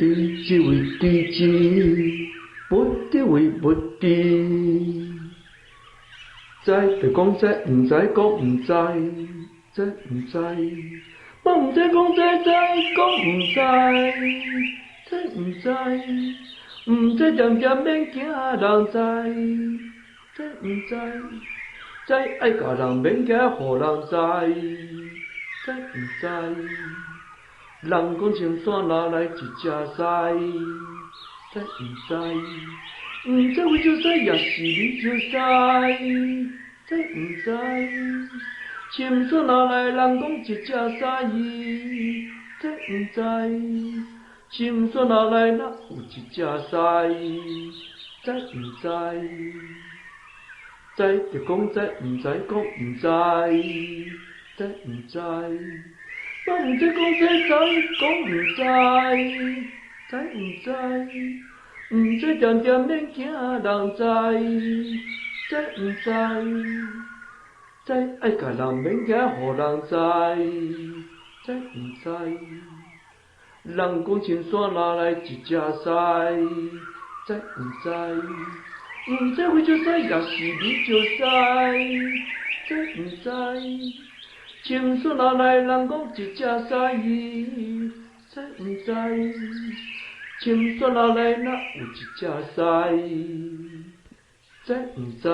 知即为知之，不知为不知。知就讲知，唔知讲唔知，知唔知？我唔知讲知，知讲唔知，知唔知？唔知渐渐免惊人知，知唔知？知爱甲人免惊，互人知，知唔知？人讲青山哪来一只狮，知唔知？唔知为就使，也是你就使，知唔知？青山哪来人讲一只狮，知唔知？青山哪来哪有一只狮，知唔知？知就讲知，唔知讲唔知，知唔知？我唔知讲知，知讲唔知，知唔知？唔知渐渐免惊人知，知唔知？知爱甲人免惊，互人知，知唔知？人讲青山哪来一只狮，知唔知？唔知为就使，也是你就使，知唔知？青山哪来人讲一只狮，知唔知？青山哪来哪有一只狮，知唔知？